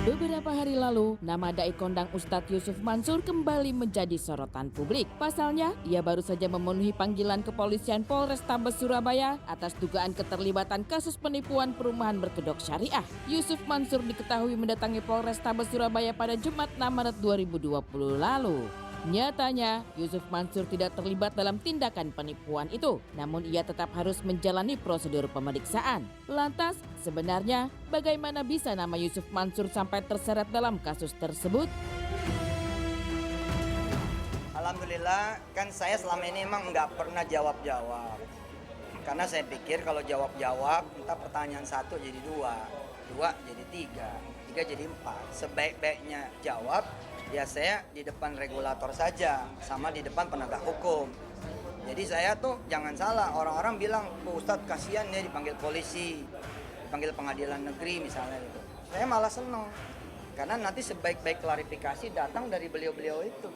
Beberapa hari lalu, nama dai kondang Ustadz Yusuf Mansur kembali menjadi sorotan publik. Pasalnya, ia baru saja memenuhi panggilan kepolisian Polrestabes Surabaya atas dugaan keterlibatan kasus penipuan perumahan berkedok syariah. Yusuf Mansur diketahui mendatangi Polrestabes Surabaya pada Jumat 6 Maret 2020 lalu. Nyatanya, Yusuf Mansur tidak terlibat dalam tindakan penipuan itu, namun ia tetap harus menjalani prosedur pemeriksaan. Lantas, sebenarnya bagaimana bisa nama Yusuf Mansur sampai terseret dalam kasus tersebut? Alhamdulillah, kan saya selama ini emang nggak pernah jawab-jawab. Karena saya pikir kalau jawab-jawab, entah pertanyaan satu jadi dua jadi tiga jadi empat. Sebaik-baiknya jawab, ya saya di depan regulator saja, sama di depan penegak hukum. Jadi saya tuh jangan salah, orang-orang bilang, Ustadz kasihan ya dipanggil polisi, dipanggil pengadilan negeri misalnya gitu. Saya malah senang, karena nanti sebaik-baik klarifikasi datang dari beliau-beliau itu.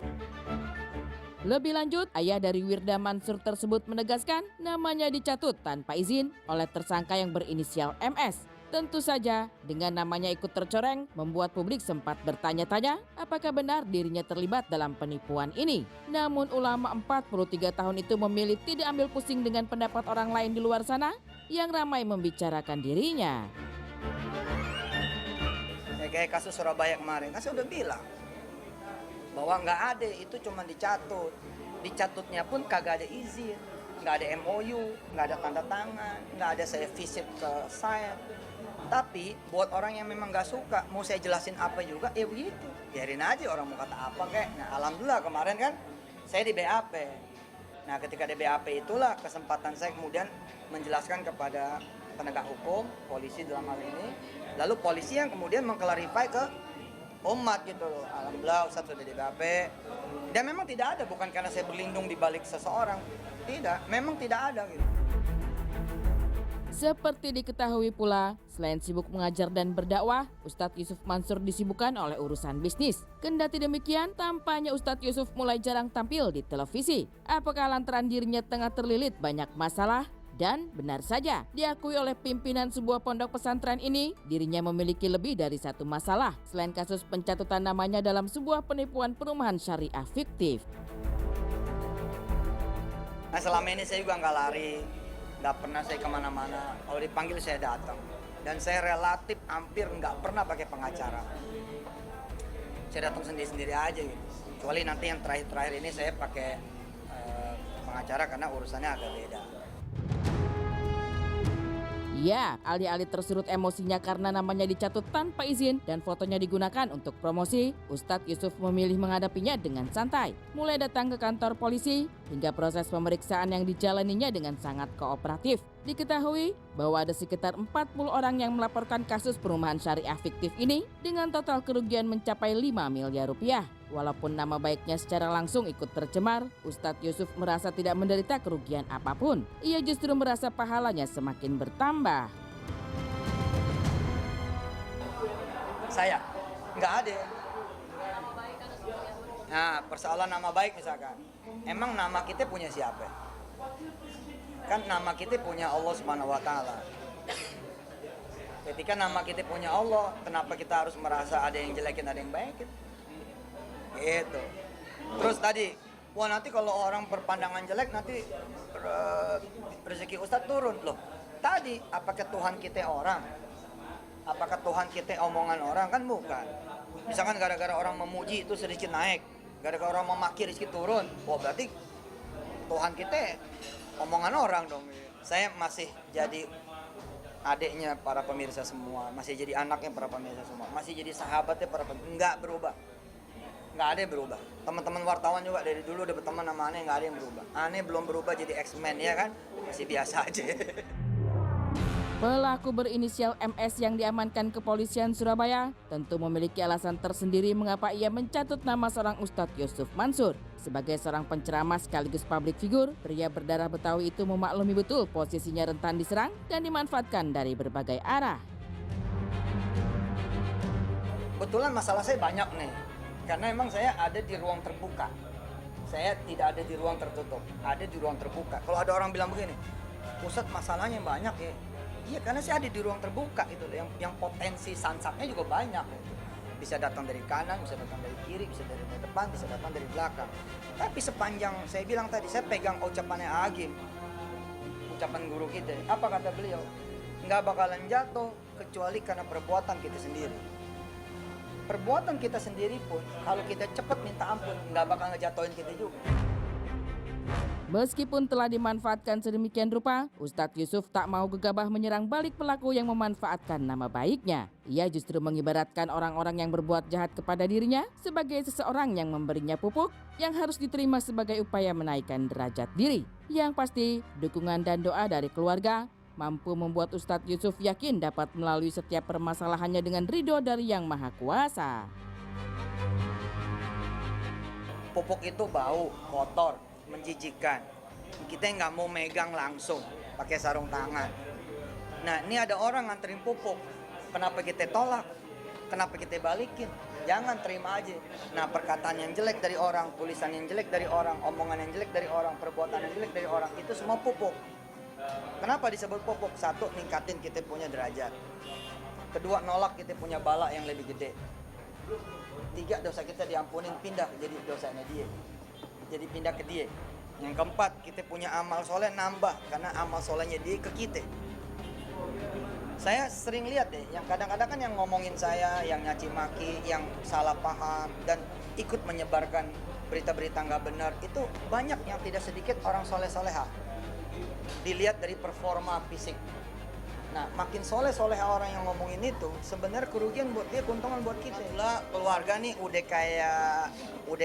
Lebih lanjut, ayah dari Wirda Mansur tersebut menegaskan namanya dicatut tanpa izin oleh tersangka yang berinisial MS. Tentu saja, dengan namanya ikut tercoreng, membuat publik sempat bertanya-tanya apakah benar dirinya terlibat dalam penipuan ini. Namun ulama 43 tahun itu memilih tidak ambil pusing dengan pendapat orang lain di luar sana yang ramai membicarakan dirinya. Kayak kasus Surabaya kemarin, kan saya udah bilang bahwa nggak ada, itu cuma dicatut. Dicatutnya pun kagak ada izin, nggak ada MOU, nggak ada tanda tangan, nggak ada saya visit ke site. Tapi buat orang yang memang nggak suka, mau saya jelasin apa juga, ya begitu. Biarin aja orang mau kata apa kayak. Nah alhamdulillah kemarin kan saya di BAP. Nah ketika di BAP itulah kesempatan saya kemudian menjelaskan kepada penegak hukum, polisi dalam hal ini. Lalu polisi yang kemudian mengklarifikasi ke umat gitu loh. Alhamdulillah Ustadz sudah di BAP. Dan memang tidak ada, bukan karena saya berlindung di balik seseorang. Tidak, memang tidak ada gitu. Seperti diketahui pula, selain sibuk mengajar dan berdakwah, Ustadz Yusuf Mansur disibukkan oleh urusan bisnis. Kendati demikian, tampaknya Ustadz Yusuf mulai jarang tampil di televisi. Apakah lantaran dirinya tengah terlilit banyak masalah? Dan benar saja, diakui oleh pimpinan sebuah pondok pesantren ini, dirinya memiliki lebih dari satu masalah, selain kasus pencatutan namanya dalam sebuah penipuan perumahan syariah fiktif. Nah selama ini saya juga nggak lari. Nggak pernah saya kemana-mana, kalau dipanggil saya datang. Dan saya relatif hampir nggak pernah pakai pengacara. Saya datang sendiri-sendiri aja gitu. Kecuali nanti yang terakhir-terakhir ini saya pakai pengacara karena urusannya agak beda. Ya, alih-alih tersurut emosinya karena namanya dicatut tanpa izin dan fotonya digunakan untuk promosi, Ustadz Yusuf memilih menghadapinya dengan santai. Mulai datang ke kantor polisi, hingga proses pemeriksaan yang dijalaninya dengan sangat kooperatif. Diketahui bahwa ada sekitar 40 orang yang melaporkan kasus perumahan syariah fiktif ini dengan total kerugian mencapai 5 miliar rupiah. Walaupun nama baiknya secara langsung ikut tercemar, Ustadz Yusuf merasa tidak menderita kerugian apapun. Ia justru merasa pahalanya semakin bertambah. Saya nggak ada. Nah persoalan nama baik misalkan, emang nama kita punya siapa? Kan nama kita punya Allah Subhanahu Wa Taala. Ketika nama kita punya Allah, kenapa kita harus merasa ada yang jelekin, ada yang baikin? Gitu. Terus tadi, wah nanti kalau orang berpandangan jelek nanti rezeki Ustadz turun loh. Tadi, apakah Tuhan kita orang? Apakah Tuhan kita omongan orang? Kan bukan. Misalkan gara-gara orang memuji itu sedikit naik, gara-gara orang memaki rezeki turun. Wah berarti Tuhan kita omongan orang dong. Saya masih jadi adiknya para pemirsa semua, masih jadi anaknya para pemirsa semua, masih jadi sahabatnya para pemirsa. Nggak berubah. Nggak ada yang berubah. Teman-teman wartawan juga dari dulu udah berteman sama Aneh, nggak ada yang berubah. Aneh belum berubah jadi X-Men ya kan, masih biasa aja. Pelaku berinisial MS yang diamankan kepolisian Surabaya tentu memiliki alasan tersendiri mengapa ia mencatut nama seorang Ustadz Yusuf Mansur. Sebagai seorang penceramah sekaligus publik figur, pria berdarah Betawi itu memaklumi betul posisinya rentan diserang dan dimanfaatkan dari berbagai arah. Kebetulan masalah saya banyak nih, karena emang saya ada di ruang terbuka. Saya tidak ada di ruang tertutup, ada di ruang terbuka. Kalau ada orang bilang begini, Ustadz masalahnya banyak ya. Iya, karena saya ada di ruang terbuka itu, yang potensi sansaknya juga banyak. Gitu. Bisa datang dari kanan, bisa datang dari kiri, bisa dari depan, bisa datang dari belakang. Tapi sepanjang saya bilang tadi, saya pegang ucapannya Agim, ucapan guru kita. Apa kata beliau? Nggak bakalan jatuh kecuali karena perbuatan kita sendiri. Perbuatan kita sendiri pun, kalau kita cepat minta ampun, nggak bakal ngejatuhin kita juga. Meskipun telah dimanfaatkan sedemikian rupa, Ustadz Yusuf tak mau gegabah menyerang balik pelaku yang memanfaatkan nama baiknya. Ia justru mengibaratkan orang-orang yang berbuat jahat kepada dirinya sebagai seseorang yang memberinya pupuk yang harus diterima sebagai upaya menaikkan derajat diri. Yang pasti, dukungan dan doa dari keluarga mampu membuat Ustadz Yusuf yakin dapat melalui setiap permasalahannya dengan ridho dari Yang Maha Kuasa. Pupuk itu bau, kotor, menjijikkan. Kita nggak mau megang langsung pakai sarung tangan. Nah, ini ada orang nganterin pupuk. Kenapa kita tolak? Kenapa kita balikin? Jangan terima aja. Nah, perkataan yang jelek dari orang, tulisan yang jelek dari orang, omongan yang jelek dari orang, perbuatan yang jelek dari orang, itu semua pupuk. Kenapa disebut pupuk? Satu, ningkatin kita punya derajat. Kedua, nolak kita punya bala yang lebih gede. Tiga, dosa kita diampunin, pindah jadi dosanya dia. Jadi pindah ke dia. Yang keempat, kita punya amal soleh nambah karena amal solehnya dia ke kita. Saya sering lihat deh, yang kadang-kadang kan yang ngomongin saya, yang nyaci maki, yang salah paham dan ikut menyebarkan berita-berita nggak benar, itu banyak yang tidak sedikit orang soleh-soleha. Dilihat dari performa fisik. Nah, makin soleh-soleha orang yang ngomongin itu, sebenarnya kerugian buat dia, keuntungan buat kita. Lah, keluarga nih udah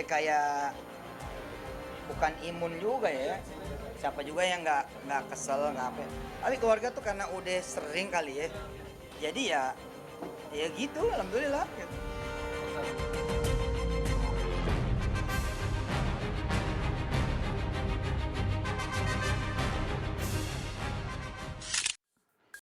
kayak bukan imun juga ya. Siapa juga yang nggak kesel, nggak apa. Tapi keluarga tuh karena udah sering kali ya. Jadi ya gitu, alhamdulillah. Gitu.